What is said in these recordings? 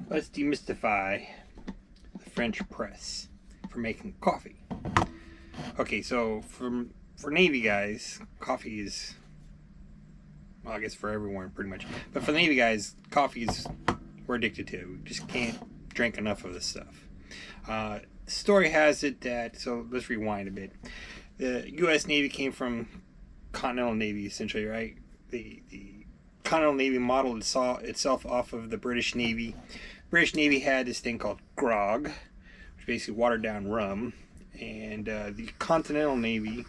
Let's demystify the French press for making coffee. Okay, so for Navy guys, coffee is, well, I guess for everyone pretty much, but for the Navy guys, coffee is, we're addicted to. We just can't drink enough of this stuff. Story has it that, so let's rewind a bit. The U.S. Navy came from Continental Navy, essentially, right? The Continental Navy modeled itself off of the British Navy. British Navy had this thing called grog, which is basically watered down rum, and the Continental Navy,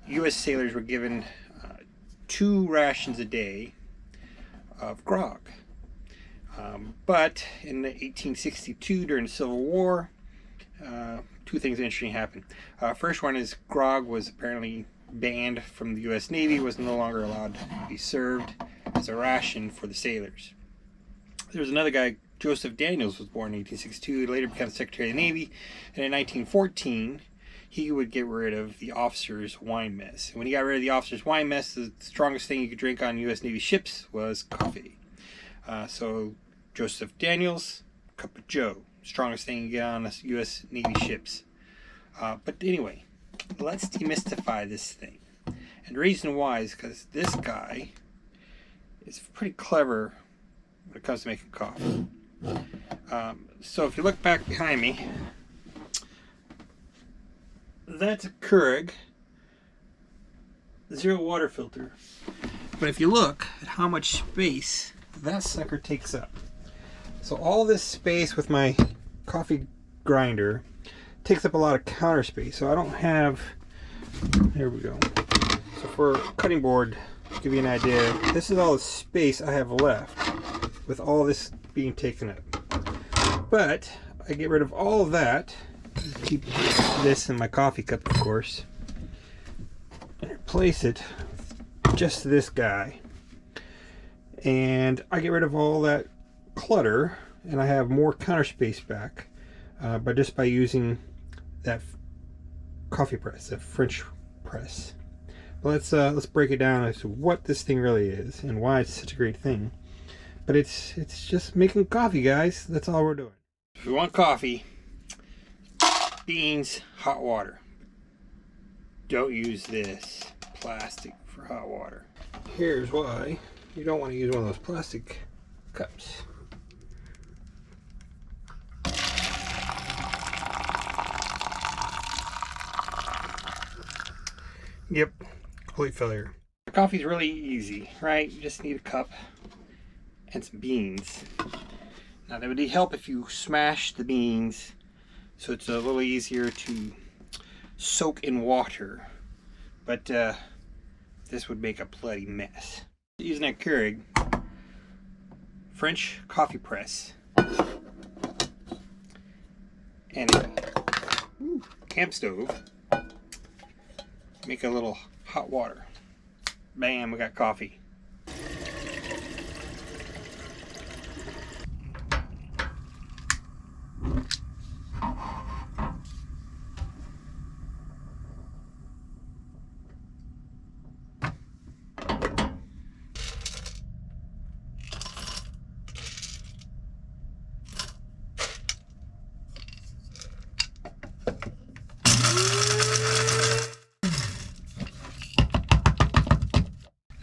U.S. sailors were given 2 rations a day of grog. But in 1862, during the Civil War, 2 things interesting happened. First one is grog was apparently banned from the U.S. Navy, was no longer allowed to be served as a ration for the sailors. There was another guy, Joseph Daniels, was born in 1862, later became Secretary of the Navy, and in 1914 he would get rid of the officers' wine mess. And when he got rid of the officers' wine mess, the strongest thing you could drink on U.S. Navy ships was coffee. So Joseph Daniels, cup of joe, strongest thing you get on U.S. Navy ships. But anyway, let's demystify this thing. And the reason why is because this guy is pretty clever when it comes to making coffee. So if you look back behind me, that's a Keurig zero water filter. But if you look at how much space that sucker takes up. So all this space with my coffee grinder takes up a lot of counter space. So I don't have, here we go. So for cutting board, to give you an idea, this is all the space I have left with all this being taken up. But I get rid of all of that, keep this in my coffee cup, of course, and replace it with just this guy. And I get rid of all that clutter, and I have more counter space back, but just by using that coffee press, that French press. But let's break it down as to what this thing really is and why it's such a great thing. But it's just making coffee, guys. That's all we're doing. If you want coffee, beans, hot water. Don't use this plastic for hot water. Here's why you don't want to use one of those plastic cups. Yep, complete failure. Coffee's really easy, right? You just need a cup and some beans. Now that would help if you smash the beans so it's a little easier to soak in water, but this would make a bloody mess. Using that Keurig French coffee press and a camp stove, make a little hot water. Bam, we got coffee.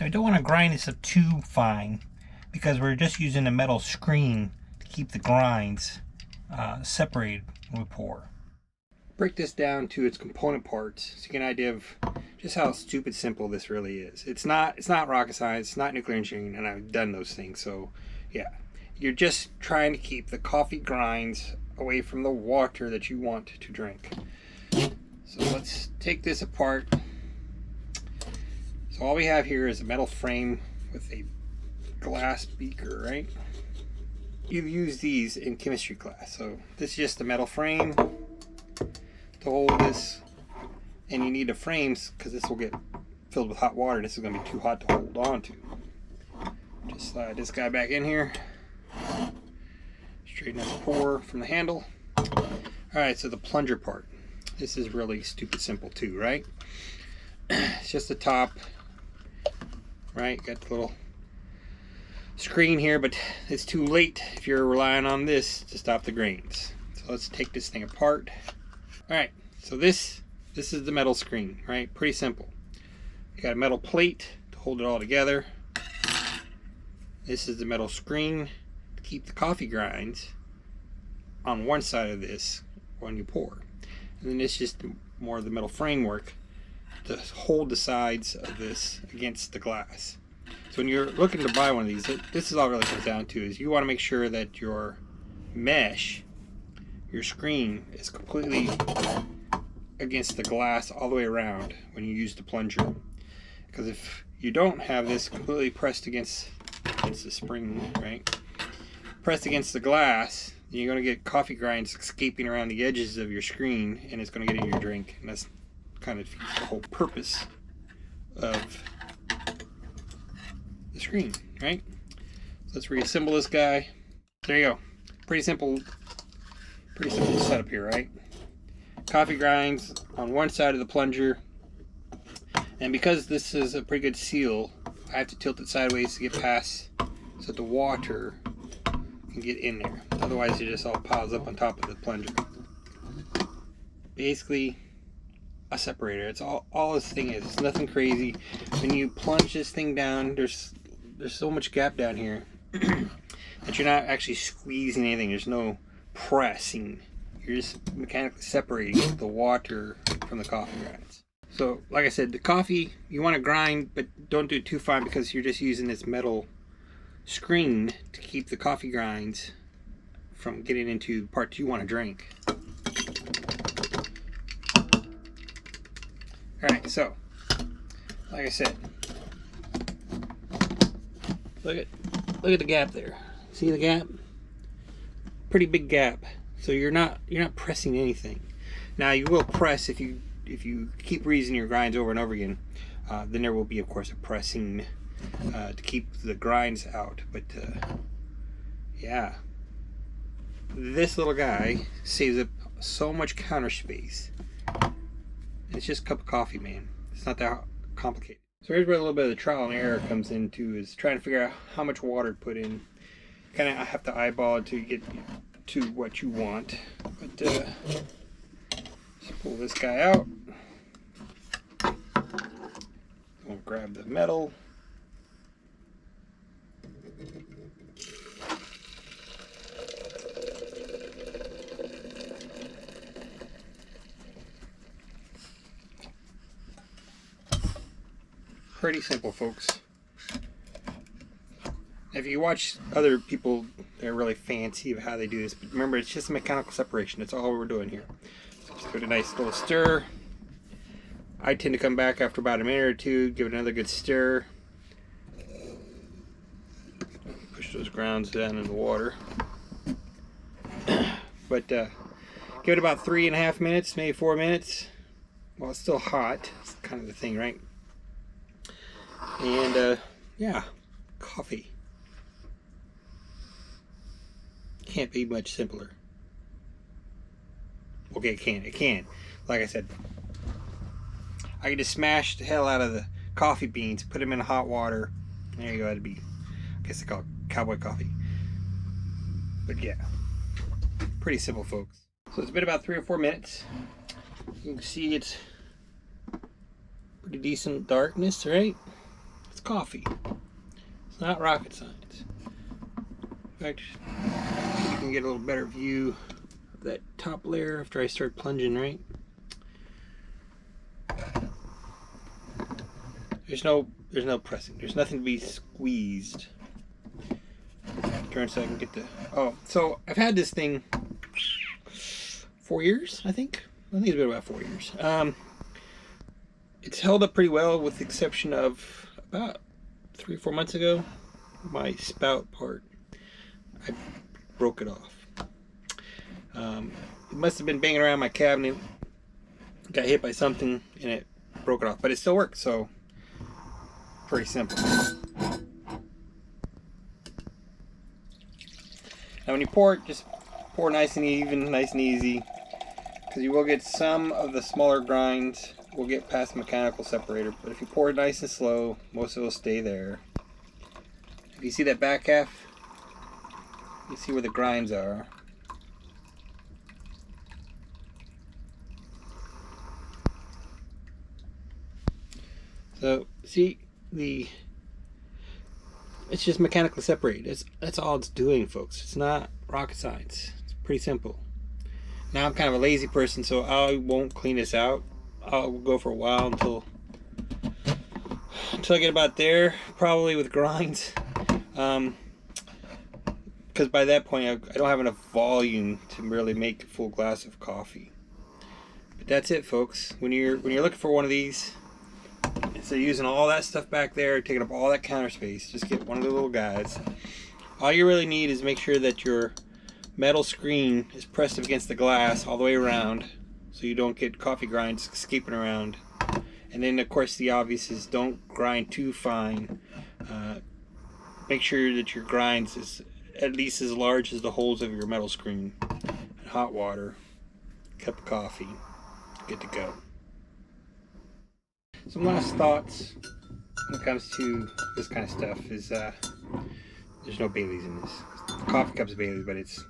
Now, we don't want to grind this up too fine because we're just using a metal screen to keep the grinds separated when we pour. Break this down to its component parts so you get an idea of just how stupid simple this really is. It's not rocket science, it's not nuclear engineering, and I've done those things. So yeah, you're just trying to keep the coffee grinds away from the water that you want to drink. So let's take this apart. So all we have here is a metal frame with a glass beaker, right? You've used these in chemistry class. So this is just a metal frame to hold this, and you need a frame because this will get filled with hot water. This is going to be too hot to hold on to. Just slide this guy back in here, straighten up the pour from the handle. Alright, so the plunger part. This is really stupid simple too, right? It's just the top, right? Got the little screen here, but it's too late if you're relying on this to stop the grains. So let's take this thing apart. All right, so this is the metal screen, right? Pretty simple. You got a metal plate to hold it all together. This is the metal screen to keep the coffee grinds on one side of this when you pour. And then this is just more of the metal framework to hold the sides of this against the glass. So when you're looking to buy one of these, this is all it really comes down to, is you want to make sure that your mesh, your screen, is completely against the glass all the way around when you use the plunger. Because if you don't have this completely pressed against the spring, right, pressed against the glass, you're going to get coffee grinds escaping around the edges of your screen, and it's going to get in your drink, and that's kind of the whole purpose of the screen, right? So let's reassemble this guy. There you go. Pretty simple setup here, right? Coffee grinds on one side of the plunger, and because this is a pretty good seal, I have to tilt it sideways to get past so that the water can get in there. Otherwise it just all piles up on top of the plunger. Basically a separator. It's all this thing is. It's nothing crazy. When you plunge this thing down, there's so much gap down here that you're not actually squeezing anything. There's no pressing. You're just mechanically separating the water from the coffee grinds. So like I said, the coffee, you want to grind, but don't do it too fine, because you're just using this metal screen to keep the coffee grinds from getting into parts you want to drink. Alright, so like I said, look at the gap there. See the gap? Pretty big gap. So you're not pressing anything. Now you will press if you keep reusing your grinds over and over again. Then there will be, of course, a pressing to keep the grinds out. But yeah, this little guy saves up so much counter space. It's just a cup of coffee, man. It's not that complicated. So here's where a little bit of the trial and error comes into, is trying to figure out how much water to put in. Kind of have to eyeball it to get to what you want. But let's pull this guy out. We'll grab the metal. Pretty simple, folks. If you watch other people, they're really fancy of how they do this, but remember, it's just a mechanical separation. That's all we're doing here. So just give it a nice little stir. I tend to come back after about a minute or two, give it another good stir. Push those grounds down in the water. But give it about 3.5 minutes, maybe 4 minutes. While it's still hot. It's kind of the thing, right? And yeah, coffee. Can't be much simpler. Okay, it can. Like I said, I can just smash the hell out of the coffee beans, put them in hot water. There you go. That'd be, I guess they call it cowboy coffee. But yeah, pretty simple, folks. So it's been about 3 or 4 minutes. You can see it's pretty decent darkness, right? It's coffee. It's not rocket science. In fact, you can get a little better view of that top layer after I start plunging, right? There's no pressing. There's nothing to be squeezed. Turn so I can get the. Oh, so I've had this thing 4 years, I think. I think it's been about 4 years. It's held up pretty well, with the exception of about 3 or 4 months ago, my spout part, I broke it off. It must have been banging around my cabinet, got hit by something, and it broke it off. But it still works, so pretty simple. Now when you pour it, just pour nice and even, nice and easy, because you will get some of the smaller grinds will get past the mechanical separator. But if you pour it nice and slow, most of it will stay there. If you see that back half, you see where the grinds are. So see, it's just mechanically separated. That's all it's doing, folks. It's not rocket science. It's pretty simple. Now I'm kind of a lazy person, so I won't clean this out. I'll go for a while until I get about there, probably with grinds. Because by that point I don't have enough volume to really make a full glass of coffee. But that's it, folks. When you're looking for one of these, instead of using all that stuff back there, taking up all that counter space, just get one of the little guys. All you really need is make sure that your metal screen is pressed against the glass all the way around, so you don't get coffee grinds escaping around. And then of course the obvious is don't grind too fine. Make sure that your grinds is at least as large as the holes of your metal screen. And hot water, cup of coffee, good to go. Some last thoughts when it comes to this kind of stuff is there's no Baileys in this. The coffee cup's Baileys, but it's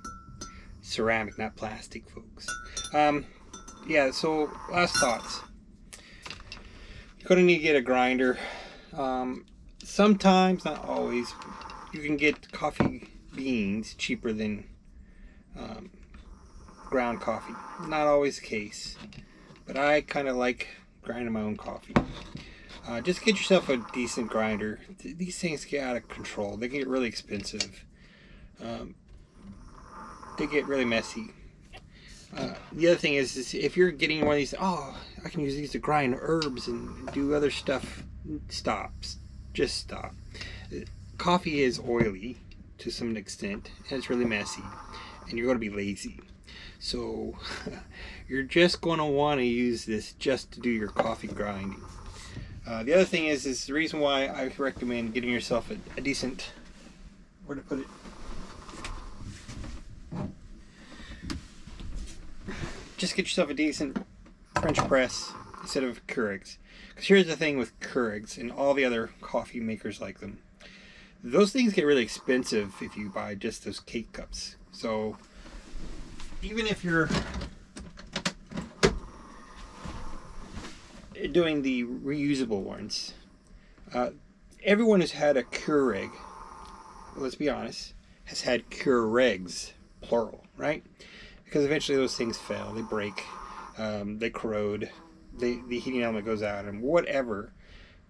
ceramic, not plastic, folks. Yeah, so last thoughts. You're going to need to get a grinder. Sometimes, not always, you can get coffee beans cheaper than ground coffee. Not always the case, but I kind of like grinding my own coffee. Just get yourself a decent grinder. These things get out of control. They get really expensive. They get really messy. The other thing is if you're getting one of these, oh, I can use these to grind herbs and do other stuff, stop. Just stop. Coffee is oily to some extent, and it's really messy, and you're going to be lazy. So you're just going to want to use this just to do your coffee grinding. The other thing is the reason why I recommend getting yourself a decent, where to put it, just get yourself a decent French press instead of Keurigs. Because here's the thing with Keurigs and all the other coffee makers like them. Those things get really expensive if you buy just those cake cups. So even if you're doing the reusable ones, everyone who's had a Keurig, let's be honest, has had Keurigs, plural, right? Because eventually those things fail, they break, they corrode, the heating element goes out, and whatever.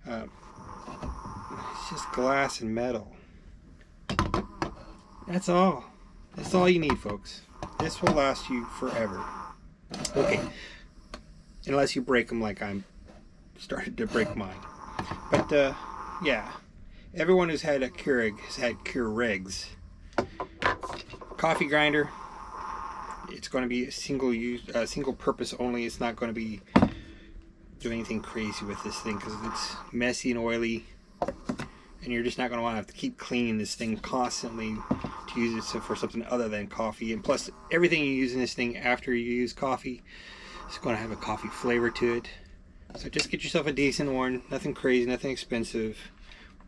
It's just glass and metal. That's all. That's all you need, folks. This will last you forever. Okay, unless you break them like I'm started to break mine. But yeah, everyone who's had a Keurig has had Keurigs. Coffee grinder. It's going to be a single use, single purpose only. It's not going to be doing anything crazy with this thing because it's messy and oily, and you're just not going to want to have to keep cleaning this thing constantly to use it for something other than coffee. And plus, everything you use in this thing after you use coffee is going to have a coffee flavor to it. So just get yourself a decent one. Nothing crazy, nothing expensive.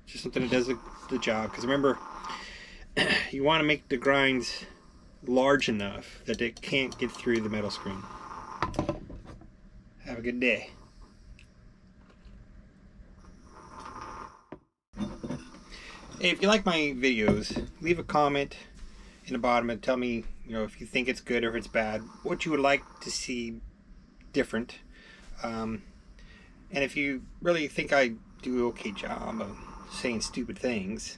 Just something that does the job. Because remember, you want to make the grinds large enough that it can't get through the metal screen. Have a good day. Hey, if you like my videos, leave a comment in the bottom and tell me, if you think it's good or if it's bad, what you would like to see different. And if you really think I do an okay job of saying stupid things,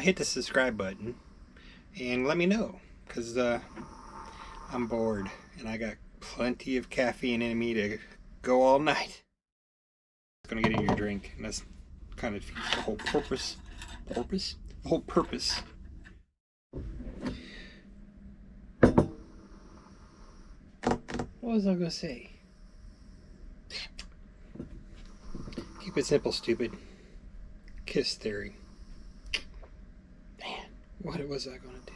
hit the subscribe button and let me know. Because I'm bored and I got plenty of caffeine in me to go all night. It's going to get in your drink, and that's kind of the whole purpose. The whole purpose. What was I going to say? Keep it simple, stupid. Kiss theory. Man, what was I going to do?